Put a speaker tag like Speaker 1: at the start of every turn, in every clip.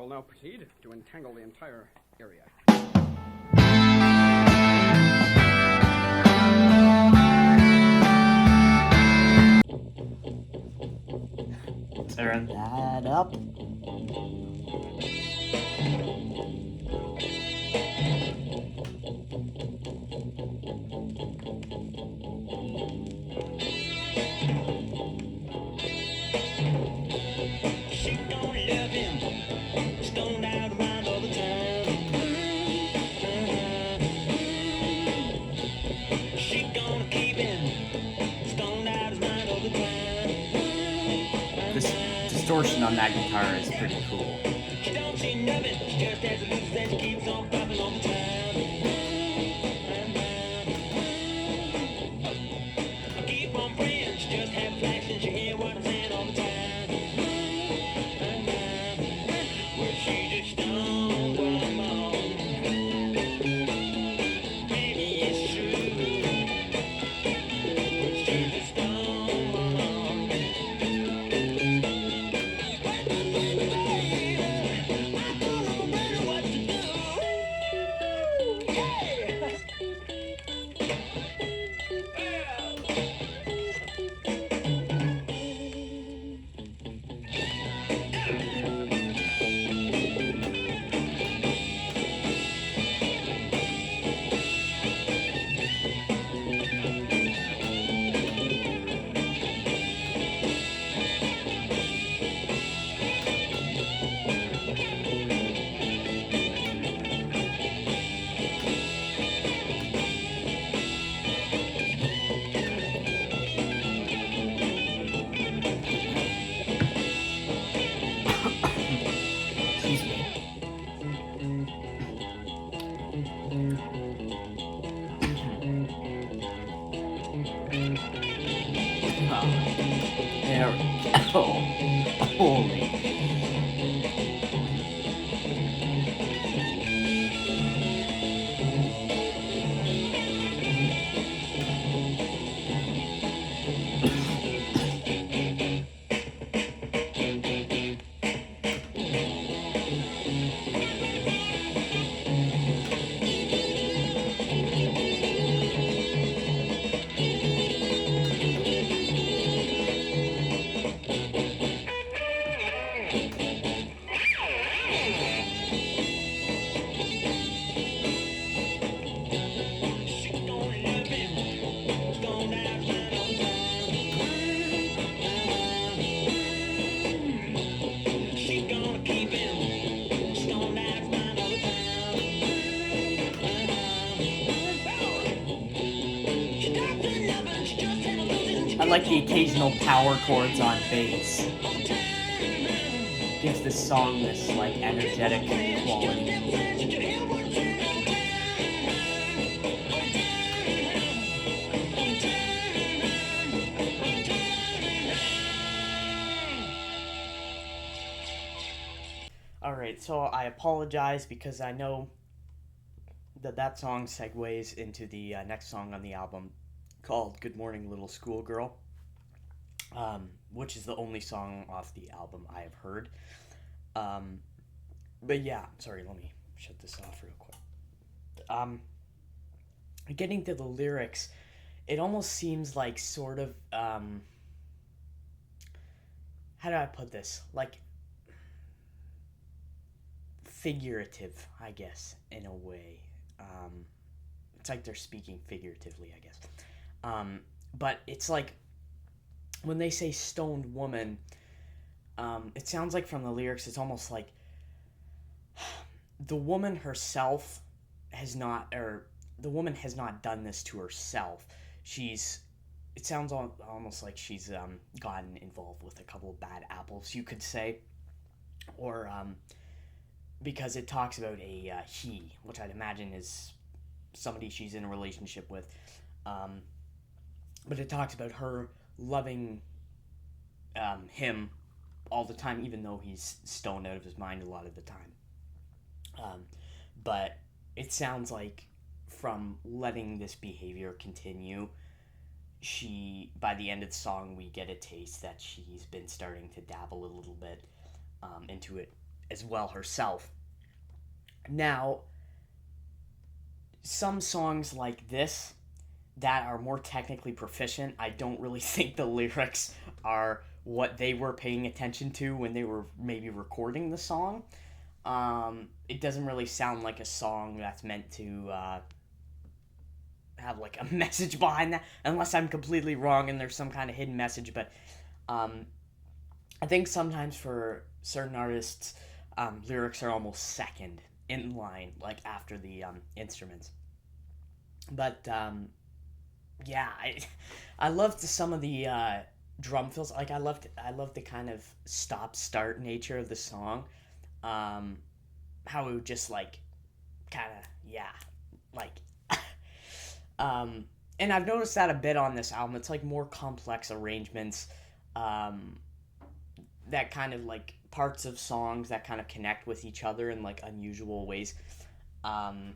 Speaker 1: will now proceed to entangle the entire area.
Speaker 2: Turn that up. This distortion on that guitar is pretty cool. Excuse me. There we go. Holy. I like the occasional power chords on bass. Gives this song this, like, energetic quality. Alright, so I apologize because I know that song segues into the next song on the album called Good Morning Little Schoolgirl, which is the only song off the album I have heard. But yeah, sorry, let me shut this off real quick. Getting to the lyrics, it almost seems like sort of, how do I put this? Like, figurative, I guess, in a way. It's like they're speaking figuratively, I guess. But it's like when they say stoned woman, it sounds like from the lyrics, it's almost like the woman herself has not, or the woman has not done this to herself. It sounds almost like she's gotten involved with a couple of bad apples, you could say, or because it talks about a he, which I'd imagine is somebody she's in a relationship with. But it talks about her loving him all the time, even though he's stoned out of his mind a lot of the time. But it sounds like from letting this behavior continue, by the end of the song, we get a taste that she's been starting to dabble a little bit into it as well herself. Now, some songs like this that are more technically proficient, I don't really think the lyrics are what they were paying attention to when they were maybe recording the song. It doesn't really sound like a song that's meant to have like a message behind that, unless I'm completely wrong and there's some kind of hidden message. But I think sometimes for certain artists, lyrics are almost second in line, like after the instruments. But yeah, I loved some of the drum fills. Like I loved the kind of stop start nature of the song. How it would just like kind of yeah, like and I've noticed that a bit on this album. It's like more complex arrangements. That kind of like parts of songs that kind of connect with each other in like unusual ways. Um,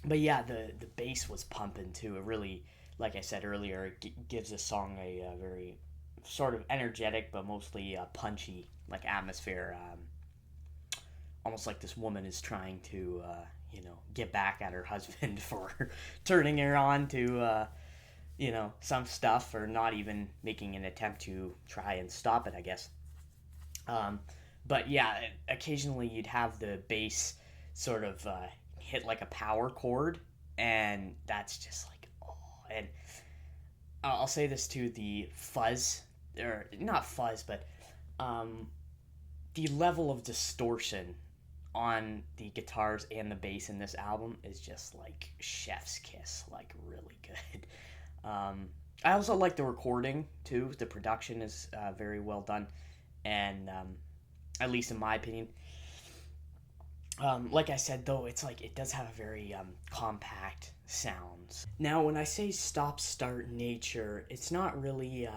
Speaker 2: but yeah, the bass was pumping too. It really, like I said earlier, gives a song a very sort of energetic but mostly punchy like atmosphere. Almost like this woman is trying to get back at her husband for turning her on to some stuff, or not even making an attempt to try and stop it, I guess. Um, but yeah, occasionally you'd have the bass sort of hit like a power chord, and that's just like, oh. And I'll say this too: the fuzz, or not fuzz, but um, the level of distortion on the guitars and the bass in this album is just like chef's kiss, like really good. I also like the recording too. The production is very well done, and at least in my opinion. Like I said, though, it's like it does have a very compact sounds. Now, when I say stop-start nature, it's not really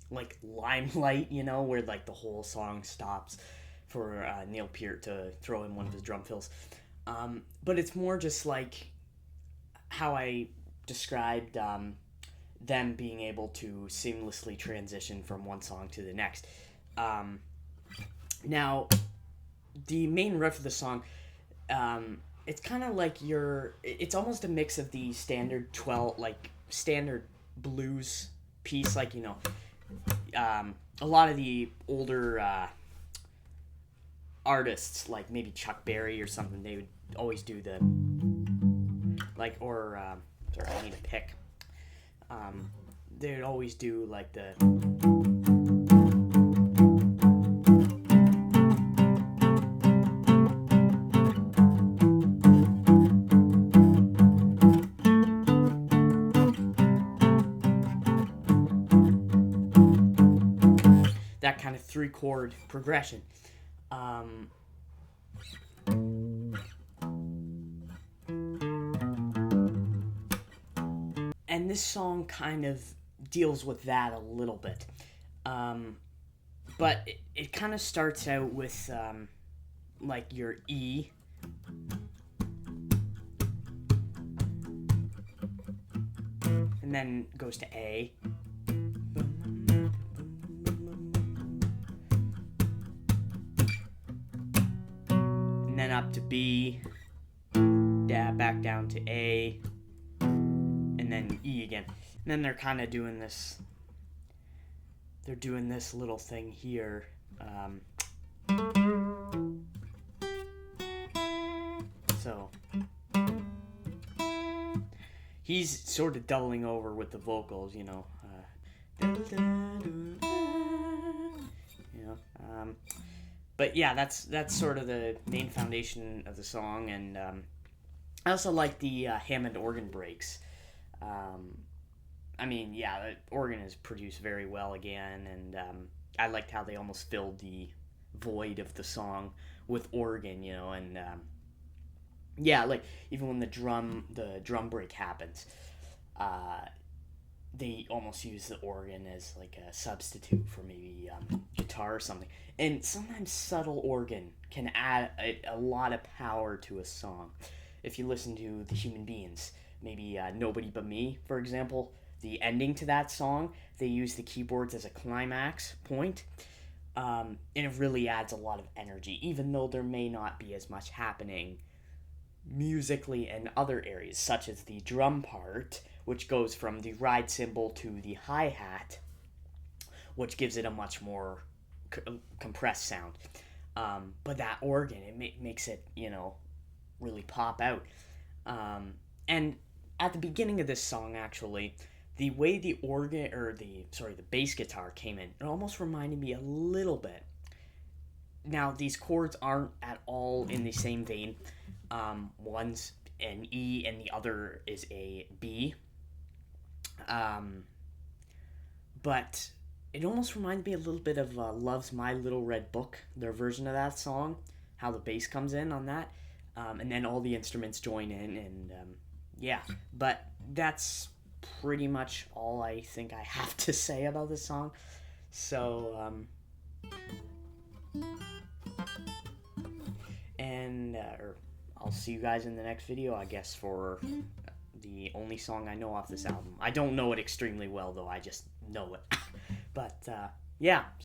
Speaker 2: like Limelight, where like the whole song stops for Neil Peart to throw in one of his drum fills. But it's more just like how I described them being able to seamlessly transition from one song to the next. Now, the main riff of the song, it's kind of like it's almost a mix of the standard 12, like standard blues piece, like, a lot of the older artists, like maybe Chuck Berry or something, they would always do the, like, or, sorry, I need a pick. They would always do like the, that kind of 3-chord progression. And this song kind of deals with that a little bit. But it kind of starts out with like your E. And then goes to A. And then up to B. Back down to A. And then E again. And then they're kind of doing this. They're doing this little thing here. So he's sort of doubling over with the vocals, but yeah, that's sort of the main foundation of the song, and I also like the Hammond organ breaks. I mean, yeah, the organ is produced very well again, and I liked how they almost filled the void of the song with organ, and yeah, like even when the drum break happens, they almost use the organ as like a substitute for maybe guitar or something. And sometimes subtle organ can add a lot of power to a song. If you listen to The Human Beings, maybe Nobody But Me, for example, the ending to that song, they use the keyboards as a climax point. And it really adds a lot of energy, even though there may not be as much happening musically in other areas, such as the drum part, which goes from the ride cymbal to the hi-hat, which gives it a much more compressed sound. But that organ, it makes it, really pop out. And at the beginning of this song, actually, the way the organ, or the bass guitar came in, it almost reminded me a little bit. Now, these chords aren't at all in the same vein. One's an E and the other is a B. But it almost reminded me a little bit of Love's My Little Red Book, their version of that song, how the bass comes in on that. And then all the instruments join in, and yeah. But that's pretty much all I think I have to say about this song. So, and I'll see you guys in the next video, I guess, for the only song I know off this album. I don't know it extremely well, though. I just know it. But, yeah.